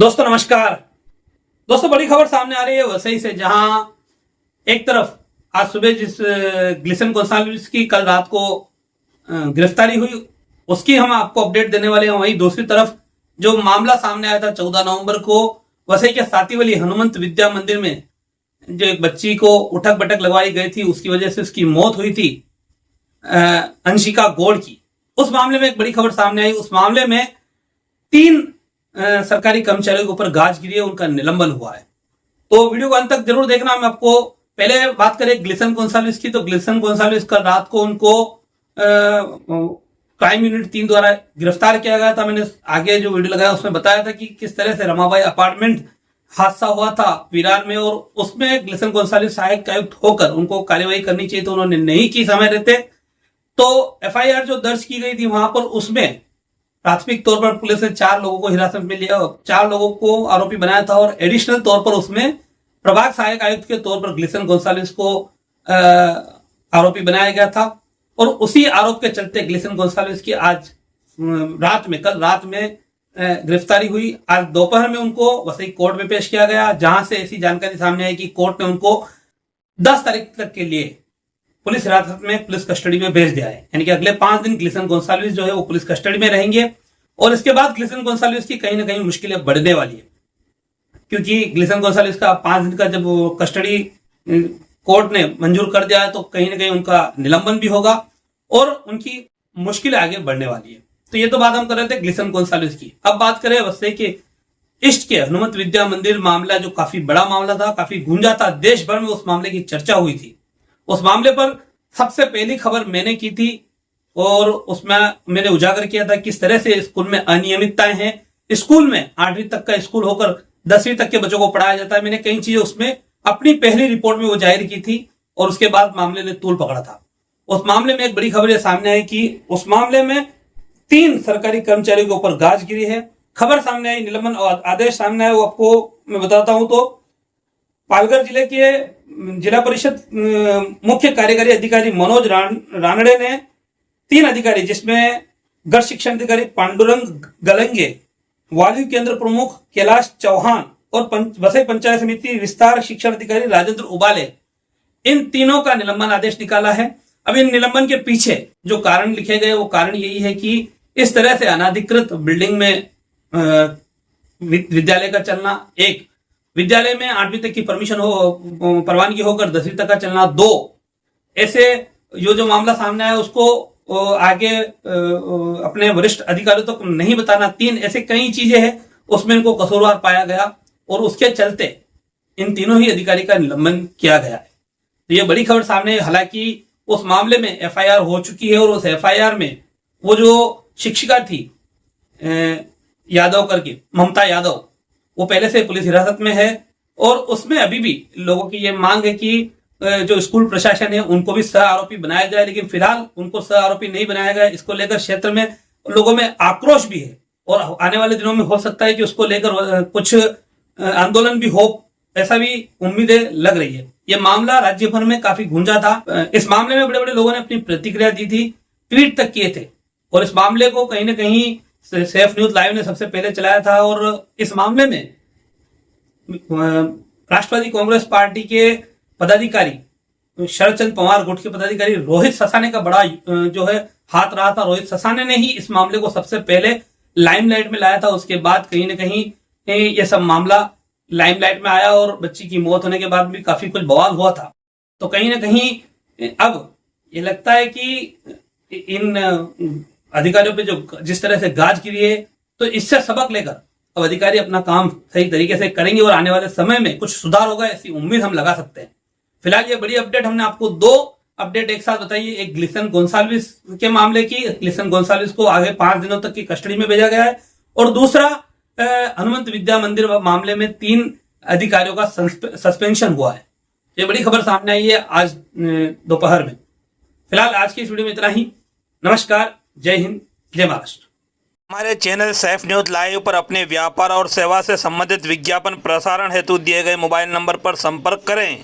दोस्तों नमस्कार। दोस्तों बड़ी खबर सामने आ रही है वसई से, जहां एक तरफ आज सुबह जिस ग्लिसन गोंसाल्विस की कल रात को गिरफ्तारी हुई उसकी हम आपको अपडेट देने वाले हैं। वहीं दूसरी तरफ जो मामला सामने आया था 14 नवंबर को वसई के सातीवली हनुमंत विद्या मंदिर में जो एक बच्ची को उठक बैठक लगवाई गई थी, उसकी वजह से उसकी मौत हुई थी, अंशिका गौड़ की। उस मामले में एक बड़ी खबर सामने आई। उस मामले में 3 सरकारी कर्मचारियों के ऊपर गाज गिरी है, उनका निलंबन हुआ है। तो वीडियो को अंत तक जरूर देखना। मैं आपको पहले बात करें ग्लिसन गोंसाल्विस की, तो ग्लिसन गोंसाल्विस कल रात को उनको क्राइम यूनिट 3 द्वारा गिरफ्तार किया गया था। मैंने आगे जो वीडियो लगाया उसमें बताया था कि किस तरह से रमाबाई अपार्टमेंट हादसा हुआ था विरार में, और उसमें ग्लिसन गोंसाल्विस सहायक आयुक्त होकर उनको कार्यवाही करनी चाहिए तो उन्होंने नहीं की समय रहते। तो एफआईआर जो दर्ज की गई थी वहां पर उसमें प्राथमिक तौर पर पुलिस ने 4 लोगों को हिरासत में लिया, 4 लोगों को आरोपी बनाया था, और एडिशनल तौर पर उसमें प्रभाग सहायक आयुक्त के तौर पर ग्लिसन गोंसाल्विस को आरोपी बनाया गया था। और उसी आरोप के चलते ग्लिसन गोंसाल्विस की आज कल रात में गिरफ्तारी हुई। आज दोपहर में उनको वसई कोर्ट में पेश किया गया, जहां से ऐसी जानकारी सामने आई कि कोर्ट ने उनको 10 तारीख तक के लिए पुलिस हिरासत में पुलिस कस्टडी में भेज दिया है। यानी कि अगले 5 दिन ग्लिसन गोंसाल्विस जो है वो पुलिस कस्टडी में रहेंगे, और इसके बाद ग्लिसन गोंसाल्विस की कहीं ना कहीं मुश्किलें बढ़ने वाली है, क्योंकि ग्लिसन गोंसाल्विस का 5 दिन का जब कस्टडी कोर्ट ने मंजूर कर दिया है तो कहीं ना कहीं उनका निलंबन भी होगा और उनकी मुश्किलें आगे बढ़ने वाली है। तो ये तो बात हम कर रहे थे ग्लिसन गोंसाल्विस की। अब बात करें वसई के ईस्ट के हनुमंत विद्या मंदिर मामला, जो काफी बड़ा मामला था, काफी गूंजा था, देश भर में उस मामले की चर्चा हुई थी। उस मामले पर सबसे पहली खबर मैंने की थी और उसमें मैंने उजागर किया था किस तरह से स्कूल में अनियमितताएं हैं। स्कूल में 8वीं तक का स्कूल होकर 10वीं तक के बच्चों को पढ़ाया जाता है। मैंने कई चीजें उसमें अपनी पहली रिपोर्ट में वो जाहिर की थी और उसके बाद मामले ने तूल पकड़ा था। उस मामले में एक बड़ी खबर सामने आई कि उस मामले में 3 सरकारी कर्मचारियों के ऊपर गाज गिरी है। खबर सामने आई, निलंबन और आदेश सामने आया, वो आपको मैं बताता हूं। तो पालघर जिले के जिला परिषद मुख्य कार्यकारी अधिकारी मनोज रानड़े ने 3 अधिकारी, जिसमें गढ़ शिक्षण अधिकारी पांडुरंग गलंगे, वाल्यू केंद्र प्रमुख कैलाश चौहान और वसई पंचायत समिति विस्तार शिक्षण अधिकारी राजेंद्र उबाले, इन तीनों का निलंबन आदेश निकाला है। अब इन निलंबन के पीछे जो कारण लिखे गए वो कारण यही है कि इस तरह से अनाधिकृत बिल्डिंग में विद्यालय का चलना, एक विद्यालय में 8वीं तक की परवानगी होकर 10वीं तक का चलना, 2 ऐसे जो मामला सामने आया उसको आगे अपने वरिष्ठ अधिकारियों तक नहीं बताना, 3 ऐसे कई चीजें हैं उसमें इनको कसूरवार पाया गया और उसके चलते इन तीनों ही अधिकारी का निलंबन किया गया है। तो ये बड़ी खबर सामने। हालांकि उस मामले में एफआईआर हो चुकी है और उस एफआईआर में वो जो शिक्षिका थी यादव करके, ममता यादव, वो पहले से पुलिस हिरासत में है और उसमें अभी भी लोगों की ये मांग है कि जो स्कूल प्रशासन है उनको भी सह आरोपी बनाया जाए, लेकिन फिलहाल उनको सह आरोपी नहीं बनाया गया। इसको लेकर क्षेत्र में लोगों में आक्रोश भी है और आने वाले दिनों में हो सकता है कि उसको लेकर कुछ आंदोलन भी हो, ऐसा भी उम्मीदें लग रही है। यह मामला राज्य भर में काफी गूंजा था। इस मामले में बड़े बड़े लोगों ने अपनी प्रतिक्रिया दी थी, ट्वीट तक किए थे, और इस मामले को कहीं ना कहीं सेफ न्यूज लाइव ने सबसे पहले चलाया था। और इस मामले में राष्ट्रवादी कांग्रेस पार्टी के पदाधिकारी शरद चंद्र पवार गुट के पदाधिकारी रोहित ससाने का बड़ा जो है हाथ रहा था। रोहित ससाने ने ही इस मामले को सबसे पहले लाइमलाइट में लाया था। उसके बाद कहीं ना कहीं ये सब मामला लाइमलाइट में आया और बच्ची की मौत होने के बाद भी काफी कुछ बवाल हुआ था। तो कहीं ना कहीं अब ये लगता है कि इन अधिकारियों पे जो जिस तरह से गाज गिरी है, तो इससे सबक लेकर अब अधिकारी अपना काम सही तरीके से करेंगे और आने वाले समय में कुछ सुधार होगा, ऐसी उम्मीद हम लगा सकते हैं। फिलहाल ये बड़ी अपडेट हमने आपको 2 अपडेट एक साथ बताई है। एक ग्लिसन गोंसाल्विस के मामले की, ग्लिसन गोंसाल्विस को आगे 5 दिनों तक की कस्टडी में भेजा गया है, और दूसरा हनुमंत विद्या मंदिर मामले में 3 अधिकारियों का सस्पेंशन हुआ है। ये बड़ी खबर सामने आई है आज दोपहर में। फिलहाल आज की इस वीडियो में इतना ही। नमस्कार, जय हिंद, जय महाराष्ट्र। हमारे चैनल सैफ न्यूज लाइव पर अपने व्यापार और सेवा से संबंधित विज्ञापन प्रसारण हेतु दिए गए मोबाइल नंबर पर संपर्क करें।